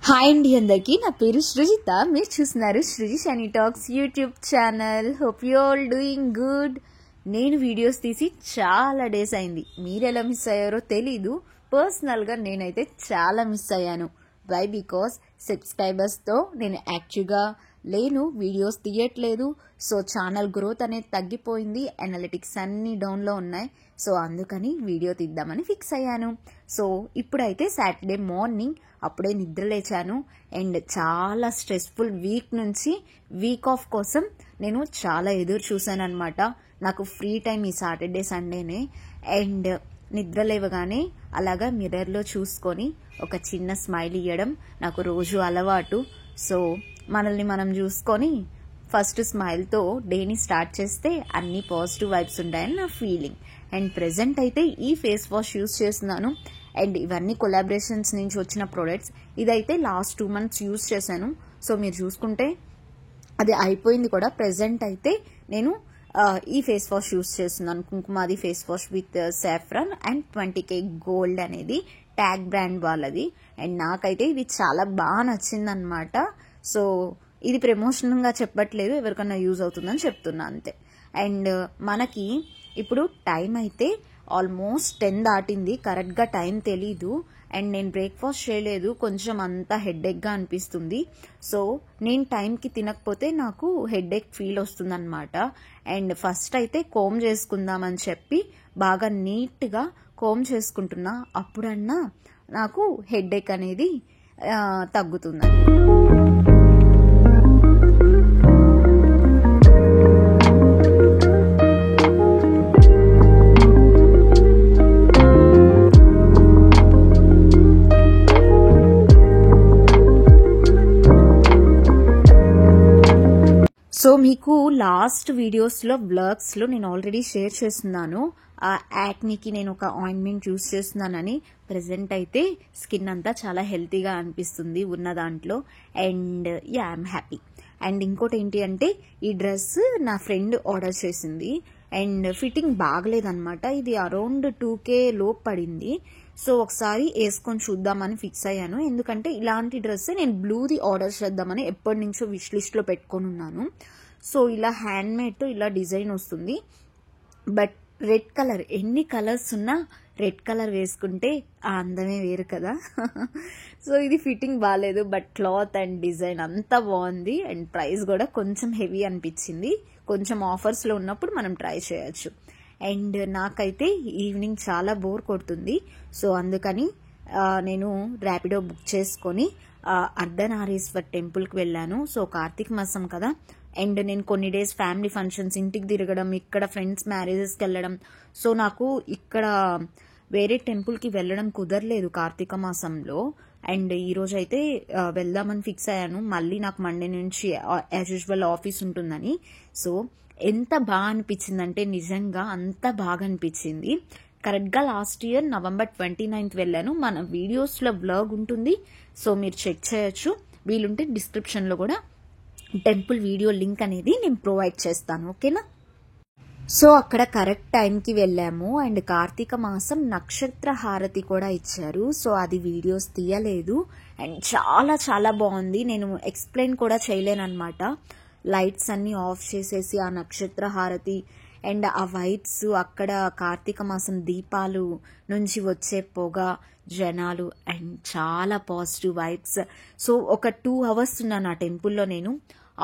Hi అండి అందరికీ. నా పేరు సృజిత. మీరు చూస్తున్నారు Sruji Shani talks YouTube channel. Hope you all doing good. నేను వీడియోస్ తీసి చాలా డేస్ అయింది. మీరు ఎలా మిస్ అయ్యారో తెలీదు. పర్సనల్గా నేనైతే చాలా మిస్ అయ్యాను. వై? బికాస్ సబ్స్క్రైబర్స్తో నేను యాక్టివ్గా లేను, వీడియోస్ తీయట్లేదు. సో ఛానల్ గ్రోత్ అనేది తగ్గిపోయింది, అనలిటిక్స్ అన్నీ డౌన్లో ఉన్నాయి. సో అందుకని వీడియో తీద్దామని ఫిక్స్ అయ్యాను. సో ఇప్పుడైతే సాటర్డే మార్నింగ్ అప్పుడే నిద్ర లేచాను అండ్ చాలా స్ట్రెస్ఫుల్ వీక్ నుంచి వీక్ ఆఫ్ కోసం నేను చాలా ఎదురు చూసాను అనమాట. నాకు ఫ్రీ టైం ఈ సాటర్డే సండేనే. అండ్ నిద్ర లేవగానే అలాగా మిర్రర్లో చూసుకొని ఒక చిన్న స్మైల్ ఇవ్వడం నాకు రోజు అలవాటు. సో మనల్ని మనం చూసుకొని ఫస్ట్ స్మైల్తో డేని స్టార్ట్ చేస్తే అన్ని పాజిటివ్ వైబ్స్ ఉంటాయని నా ఫీలింగ్. అండ్ ప్రెజెంట్ అయితే ఈ ఫేస్ వాష్ యూస్ చేస్తున్నాను. అండ్ ఇవన్నీ కొలాబరేషన్స్ నుంచి వచ్చిన ప్రొడక్ట్స్. ఇదైతే లాస్ట్ 2 months యూస్ చేశాను. సో మీరు చూసుకుంటే అది అయిపోయింది కూడా. ప్రెజెంట్ అయితే నేను ఈ ఫేస్ వాష్ యూస్ చేస్తున్నాను. Kumkumadi face wash with saffron and 20K gold అనేది ట్యాగ్ బ్రాండ్ వాళ్ళది. అండ్ నాకైతే ఇది చాలా బాగా నచ్చిందనమాట. సో ఇది ప్రమోషన్గా చెప్పట్లేదు, ఎవరికన్నా యూజ్ అవుతుందని చెప్తున్నా అంతే. అండ్ మనకి ఇప్పుడు టైం అయితే ఆల్మోస్ట్ 10 దాటింది. కరెక్ట్గా టైం తెలీదు. అండ్ నేను బ్రేక్ఫాస్ట్ చేయలేదు, కొంచెం అంతా హెడ్ఏక్గా అనిపిస్తుంది. సో నేను టైంకి తినకపోతే నాకు హెడ్ఏక్ ఫీల్ వస్తుంది అనమాట. అండ్ ఫస్ట్ అయితే కోమ్ చేసుకుందామని చెప్పి బాగా నీట్గా కోమ్ చేసుకుంటున్నా. అప్పుడన్నా నాకు హెడ్ఏక్ అనేది తగ్గుతుందని. సో మీకు లాస్ట్ వీడియోస్లో బ్లాగ్స్లో నేను ఆల్రెడీ షేర్ చేస్తున్నాను. ఆ యాక్నీకి నేను ఒక ఆయింట్మెంట్ యూస్ చేస్తున్నానని. ప్రెసెంట్ అయితే స్కిన్ అంతా చాలా హెల్తీగా అనిపిస్తుంది ఉన్న దాంట్లో. And yeah, I'm happy. And ఇంకోటి ఏంటి అంటే ఈ డ్రెస్ నా ఫ్రెండ్ ఆర్డర్ చేసింది అండ్ ఫిట్టింగ్ బాగలేదన్నమాట. ఇది అరౌండ్ 2K లోపు పడింది. సో ఒకసారి వేసుకొని చూద్దామని ఫిక్స్ అయ్యాను. ఎందుకంటే ఇలాంటి డ్రెస్ నేను బ్లూది ఆర్డర్ చేద్దామని ఎప్పటి నుంచో విష్ లిస్ట్లో పెట్టుకొని ఉన్నాను. సో ఇలా హ్యాండ్మేడ్ ఇలా డిజైన్ వస్తుంది. బట్ రెడ్ కలర్, ఎన్ని కలర్స్ ఉన్నా రెడ్ కలర్ వేసుకుంటే ఆ అందమే వేరు కదా. సో ఇది ఫిట్టింగ్ బాగాలేదు, బట్ క్లాత్ అండ్ డిజైన్ అంతా బాగుంది. అండ్ ప్రైస్ కూడా కొంచెం హెవీ అనిపించింది. కొంచెం ఆఫర్స్లో ఉన్నప్పుడు మనం ట్రై చేయొచ్చు. అండ్ నాకైతే ఈవినింగ్ చాలా బోర్ కొడుతుంది. సో అందుకని నేను ర్యాపిడో బుక్ చేసుకొని అర్ధనారీశ్వర్ టెంపుల్కి వెళ్ళాను. సో కార్తీక మాసం కదా. అండ్ నేను కొన్ని డేస్ ఫ్యామిలీ ఫంక్షన్స్, ఇంటికి తిరగడం, ఇక్కడ ఫ్రెండ్స్ మ్యారేజెస్కి వెళ్ళడం. సో నాకు ఇక్కడ వేరే టెంపుల్కి వెళ్ళడం కుదరలేదు కార్తీక మాసంలో. అండ్ ఈరోజు అయితే వెళ్దామని ఫిక్స్ అయ్యాను. మళ్ళీ నాకు మండే నుంచి యాజ్ యూజువల్ ఆఫీస్ ఉంటుందని. సో ఎంత బాగా అనిపించిందంటే నిజంగా అంత బాగా అనిపించింది. కరెక్ట్గా లాస్ట్ ఇయర్ November 29th వెళ్ళాను. మన వీడియోస్లో బ్లాగ్ ఉంటుంది, సో మీరు చెక్ చేయొచ్చు. వీలుంటే డిస్క్రిప్షన్లో కూడా టెంపుల్ వీడియో లింక్ అనేది నేను ప్రొవైడ్ చేస్తాను, ఓకేనా? సో అక్కడ కరెక్ట్ టైంకి వెళ్ళాము. అండ్ కార్తీక మాసం నక్షత్ర హారతి కూడా ఇచ్చారు. సో అది వీడియోస్ తీయలేదు. అండ్ చాలా చాలా బాగుంది. నేను ఎక్స్ప్లెయిన్ కూడా చేయలేను అనమాట. లైట్స్ అన్ని ఆఫ్ చేసేసి ఆ నక్షత్ర హారతి అండ్ ఆ వైబ్స్, అక్కడ కార్తీక మాసం దీపాలు నుంచి వచ్చే పొగ, జనాలు అండ్ చాలా పాజిటివ్ వైబ్స్. సో ఒక 2 hours ఉన్నాను ఆ టెంపుల్లో. నేను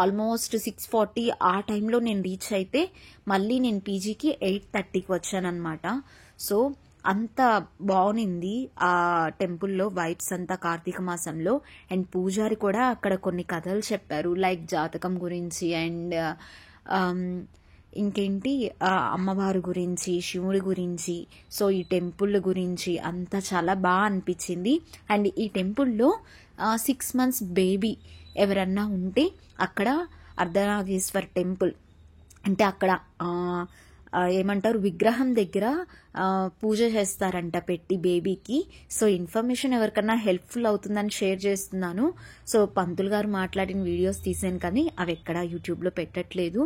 ఆల్మోస్ట్ 6:40 ఆ టైంలో నేను రీచ్ అయితే మళ్ళీ నేను పీజీకి 8:30కి వచ్చానమాట. సో అంత బాగుంది ఆ టెంపుల్లో వైబ్స్ అంతా కార్తీక మాసంలో. అండ్ పూజారి కూడా అక్కడ కొన్ని కథలు చెప్పారు, లైక్ జాతకం గురించి అండ్ ఇంకేంటి అమ్మవారి గురించి, శివుడి గురించి. సో ఈ టెంపుల్ గురించి అంతా చాలా బాగా అనిపించింది. అండ్ ఈ టెంపుల్లో 6 months బేబీ ఎవరన్నా ఉంటే అక్కడ అర్ధనారీశ్వర్ టెంపుల్ అంటే అక్కడ ఏమంటారు, విగ్రహం దగ్గర పూజ చేస్తారంట పెట్టి బేబీకి. సో ఇన్ఫర్మేషన్ ఎవరికన్నా హెల్ప్ఫుల్ అవుతుందని షేర్ చేస్తున్నాను. సో పంతులు గారు మాట్లాడిన వీడియోస్ తీసాను, కానీ అవి ఎక్కడ యూట్యూబ్లో పెట్టట్లేదు.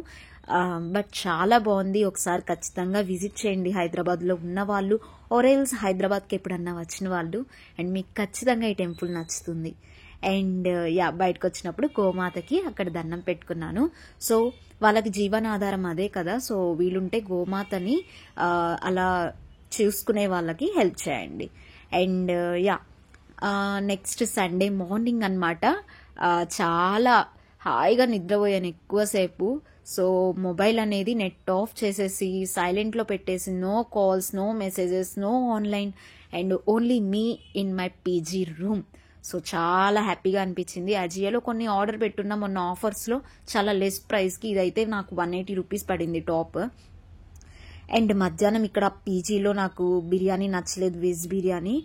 బట్ చాలా బాగుంది. ఒకసారి ఖచ్చితంగా విజిట్ చేయండి హైదరాబాద్లో ఉన్న వాళ్ళు, ఆరెల్స్ హైదరాబాద్కి ఎప్పుడన్నా వచ్చిన వాళ్ళు, అండ్ మీకు ఖచ్చితంగా ఈ టెంపుల్ నచ్చుతుంది. అండ్ బయటకు వచ్చినప్పుడు గోమాతకి అక్కడ దండం పెట్టుకున్నాను. సో వాళ్ళకి జీవనాధారం అదే కదా, సో వీలుంటే గోమాతని అలా చూసుకునే వాళ్ళకి హెల్ప్ చేయండి. అండ్ నెక్స్ట్ సండే మార్నింగ్ అనమాట, చాలా హాయిగా నిద్రపోయాను ఎక్కువసేపు. సో మొబైల్ అనేది నెట్ ఆఫ్ చేసేసి సైలెంట్లో పెట్టేసి, no calls, no messages, no online, and only me in my PG room. So చాలా హ్యాపీగా అనిపించింది. అజియోలో కొన్ని ఆర్డర్ పెట్టున్నా మొన్న ఆఫర్స్లో చాలా లెస్ ప్రైస్కి, ఇదైతే నాకు 180 రూపీస్ పడింది టాప్. అండ్ మధ్యాహ్నం ఇక్కడ పీజీలో నాకు బిర్యానీ నచ్చలేదు, వెజ్ బిర్యానీ,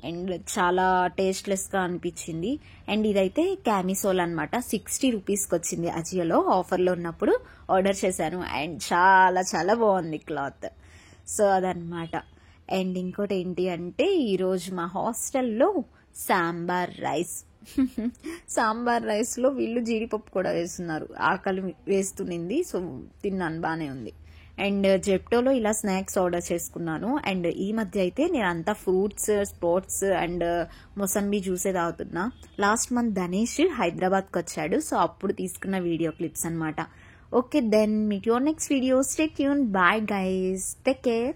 అండ్ చాలా టేస్ట్లెస్గా అనిపించింది. అండ్ ఇదైతే క్యామిసోల్ అనమాట, 60 రూపీస్కి వచ్చింది అజియోలో ఆఫర్లో ఉన్నప్పుడు ఆర్డర్ చేశాను. అండ్ చాలా చాలా బాగుంది క్లాత్. సో అదనమాట. అండ్ ఇంకోటి ఏంటి అంటే, ఈరోజు మా హాస్టల్లో సాంబార్ రైస్ సాంబార్ రైస్లో వీళ్ళు జీడిపప్పు కూడా వేస్తున్నారు. ఆకలి వేస్తునింది, సో తిన్నాను, బాగానే ఉంది. అండ్ జెప్టోలో ఇలా స్నాక్స్ ఆర్డర్ చేసుకున్నాను. అండ్ ఈ మధ్య అయితే నేను అంతా ఫ్రూట్స్, స్పోర్ట్స్ అండ్ మొసంబీ జ్యూసే తాగుతున్నా. లాస్ట్ మంత్ ధనేష్ హైదరాబాద్కి వచ్చాడు, సో అప్పుడు తీసుకున్న వీడియో క్లిప్స్ అనమాట. Okay, then meet your next video. Stay tune. Bye guys, take care.